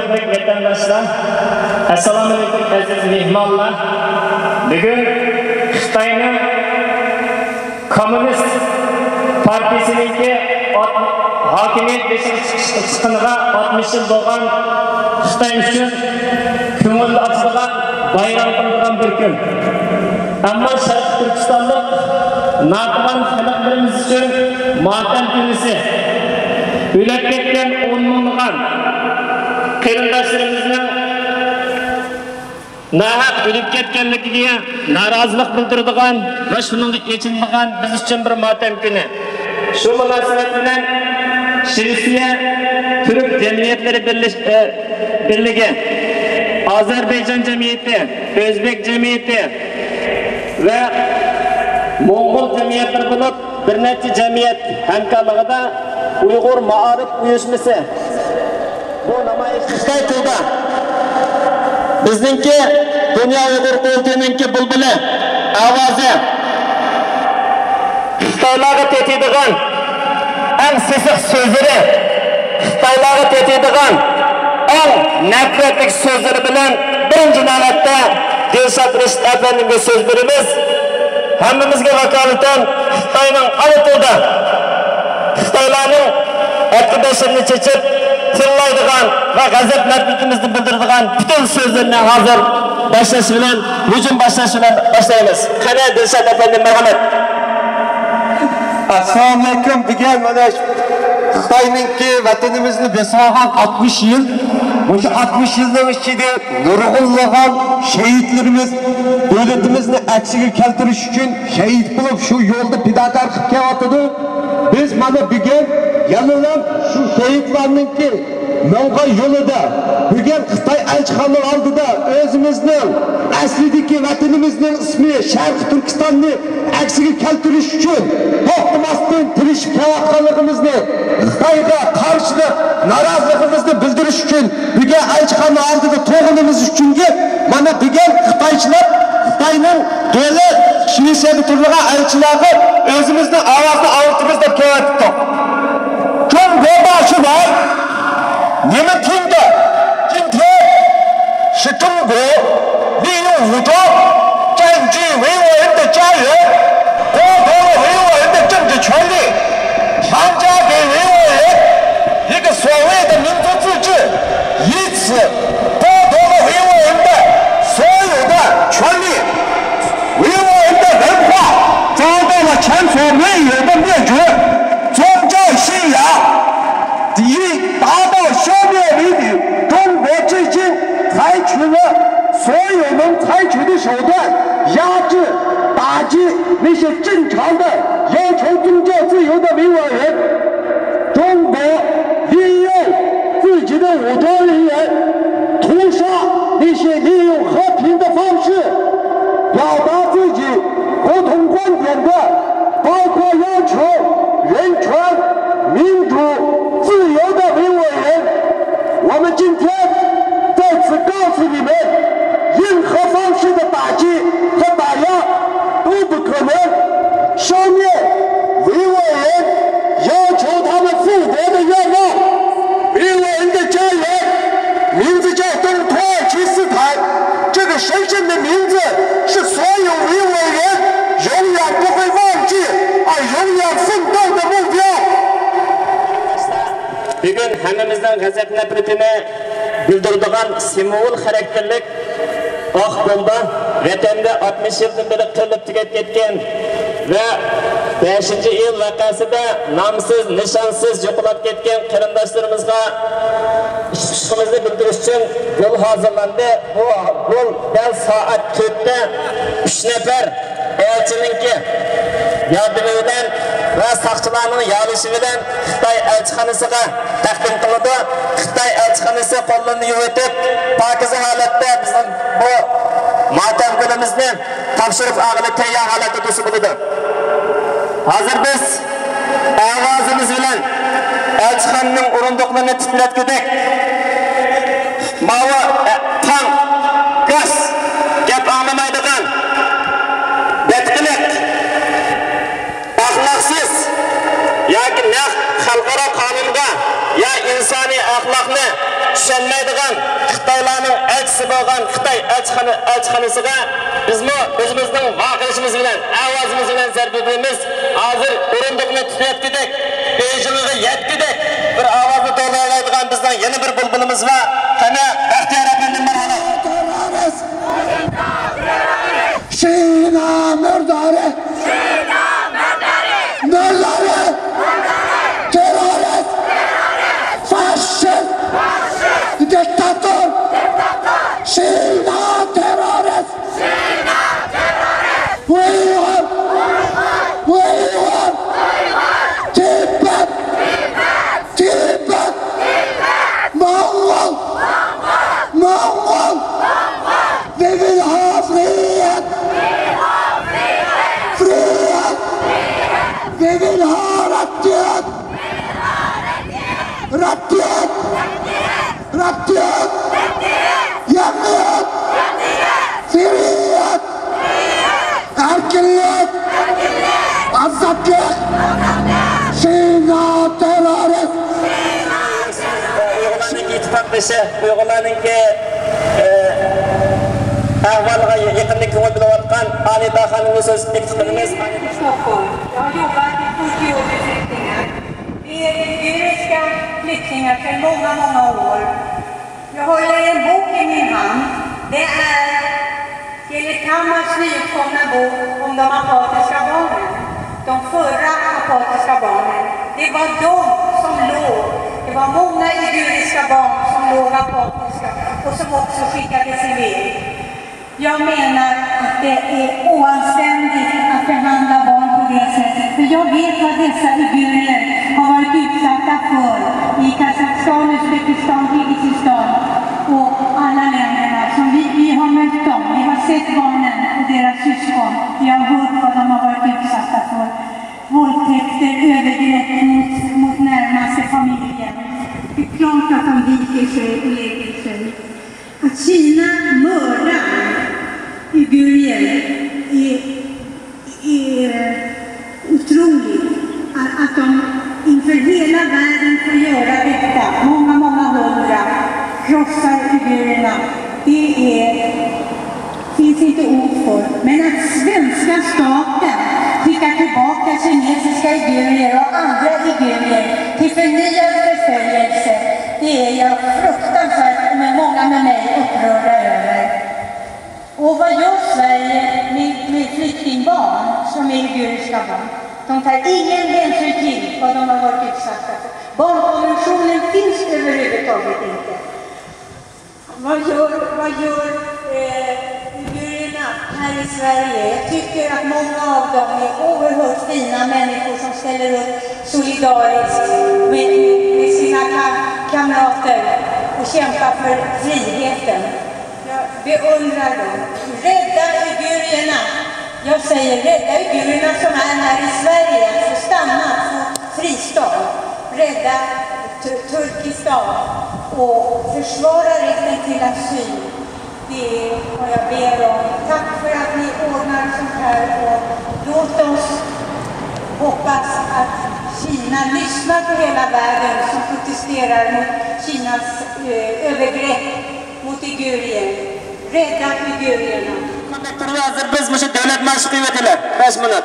Vatandaşlar, assalomu alaykum aziz mehmonlar. Bugun Xitoyning Kommunist partiyasiningki hokimiyat chiqishiga 60 yil bo'lgan Xitoy uchun ko'ngil ochilgan bayram qilgan bir kun. Ammo Sharq Turkistonlik natiqan xalqlarimiz uchun motam kunisi. O'lib ketgan 10 mingdan qarindoshlarimizni nahaq o'lib ketganligiga norozilik bildiradigan va shuningga echinmagan biz uchun bir motam kuni. Shu munosabat bilan Shvetsiya Turk jamiyatlari birligi, Ozarbayjon jamiyati, O'zbek jamiyati va Mo'ng'ul jamiyatlari bo'lib bir necha jamiyat hamkorligida Uyg'ur ma'arif uyushmasi bu namoyish Xitoy tilida bizningki Dunyo Uyg'ur qo'ltininki bulbuli ovozi Xitoylarga tetadigan eng sisiq so'zlari, Xitoylarga tetadigan eng nafratli so'zlari bilan birinchi navbatda Dilshod Rashid afandimga so'z beramiz. Hammamizga vakolatan Xitoyning ona tilida Xitoylarning aqidasini chechib tillaydigan va g'azab nafratimizni bildiradigan butun so'zlarni hozir boshlash bilan, hujum boshlash bilan boshlaymiz. Qani Dilshod afandim, marhamat. Assalomu alaykum. Bugun mana Xitoyninki vatanimizni beso'g'an 60 yil. Bu 60 yilning ichida nurg'unlagan shahidlarimiz davlatimizni aksiga keltirish uchun shahid bo'lib shu yo'lda fidokor qilib kelyapti. Biz mana bugun yanılan şu şehitlarınki Moğol yolunda bugün Xitoy elçixonasi oldida o'zimizning aslidagi vatanimizning ismi Sharq Turkistonni aksiga keltirish uchun to'xtamasdan tirishib kelayotganligimizni, Xitoyga qarshi noroziligimizni bildirish uchun bugun elçixonasi oldida to'g'inimiz uchunga mana bugun Xitoychilar Xitoyning davlat Shvetsiyaga turgan elchilarga o'zimizning ovozni oltimiz deb kelyapti. Kim başı var? Nima tinda? Tinda? Shi Zhongguo利用武装占据维吾尔人的家园，剥夺了维吾尔人的政治权利，强加给维吾尔人一个所谓的民族自治，以此剥夺了维吾尔人的所有的权利，维吾尔人的文化遭到了前所未有的灭绝。宗教信仰以达到消灭为理，中国最近采取了所有能采取的手段，压制、打击那些正常的要求宗教自由的维吾尔人。中国利用自己的武装人员屠杀那些利用和平的方式表达自己不同观点的，包括要求人权、民主、自由的维吾尔人。我们今天在此告诉你们，任何方式的打击和打压都不可能消灭维吾尔人要求他们复国的愿望。维吾尔人的家园名字叫东土耳其斯坦，这个神圣的名字是所有维吾尔人永远不会忘记永远奋斗的目标。Bugun hammamizdan g'azab nafratini bildiradigan simbol xarakterlik oq bomba vatanda 60 yildan beri qilib tugat ketgan va 5-yil vaqasida nomsiz, nishonsiz yo'qolib ketgan qarindoshlarimizga ishqimizni bildirish uchun yo'l hozirlandi. Bu yo'l dal soat 4da 3 nafar elchininki yordami bilan va soqchilarning yordami bilan Xitoy elchixonasiga taqdim qilindi. Xitoy elchixonasi qo'llarini yuvib, pokiza holatda bizning bu motam kunimizni topshiriq og'ili tayyor holatda to'sib bo'ldi. Hozir biz ovozimiz bilan elchixonaning o'rindiqlarini titratdik. Mava tang gas gap anlamaydigan betqilik axloqsiz yoki xalqaro qonunga ya insoniy axloqni tushunmaydigan bo'lgan Xitoylarning elchisi bo'lgan Xitoy elchixonasiga bizmi o'zimizning voqeligimiz bilan, ovozimiz bilan zarbidimiz. Hozir o'rindiqni tutayotgandik, Beijingga yetdik. Bir ovozni to'g'rilaydigan bizning yana bir bulbulimiz va qani Baxtiyor afandim marhamat. Şina murdare, murdare, terörist, faşist, diktatör, Şina terörist, Uyghur, Tibet, Mongol, vi vill ha frihet. Vi vill ha rättighet. Jämlikhet. Frihet. Erkelighet. Azatlık. Kina terörist. Uyg'urlarning ittifoqdoshi, Uyg'urlarning ahvoliga yaqinlik ko'ngil bilayotgan Anita xonimning so'zini tinglaymiz. Stockholm. Jag har jobbat i 40 år med flyktingar. Det är syriska flyktingar sedan många år. Jag håller en bok i min hand. Det är Erik Hammars nyutkomna bok om de apatiska barnen. De förra apatiska barnen. Det var de som låg. Det var många idylliska barn som låg apatiska och som också skickades iväg. Jag menar att det är oanständigt att behandla barn på det sättet. För jag vet vad dessa uigurer har varit utsatta för i Kazakstan, Uzbekistan, Kirgizistan och alla länderna. Som vi har mött dem, vi har sett barnen och deras syskon. Vi har hört vad de har varit utsatta för. Våldtäkter, övergrepp mot närmaste familjen. Det är klart att de viker sig och lägger sig. Att Kina mördar uigurer är otroligt. Att de inför hela världen får göra detta, många hundra, krossar uigurerna, det finns inte ord för. Men att svenska staten skickar tillbaka kinesiska uigurer och andra uigurer till förnyad förföljelse, det är jag fruktansvärt med många med mig upprörda över. Och vad gör Sverige med flyktingbarn som är uiguriska barn? De tar ingen hänsyn till vad de har varit utsatta för. Barnkonventionen finns överhuvudtaget inte. Vad gör uigurerna här i Sverige? Jag tycker att många av dem är oerhört fina människor som ställer upp solidariskt med sina kamrater och kämpar för friheten. Jag beundrar dem. Rädda uigurerna. Jag säger rädda uigurerna som är här i Sverige. Få stanna, få fristad. Rädda Turkistan och försvara rätten till asyl. Det är vad jag ber om. Tack för att ni ordnar sånt här och låt oss hoppas att Kina lyssnar på hela världen som protesterar mot Kinas övergrepp mot uigurier. Rädda uigurerna. Hozir biz mana davlat marshi qo'yib o'tadilar. 5 minut.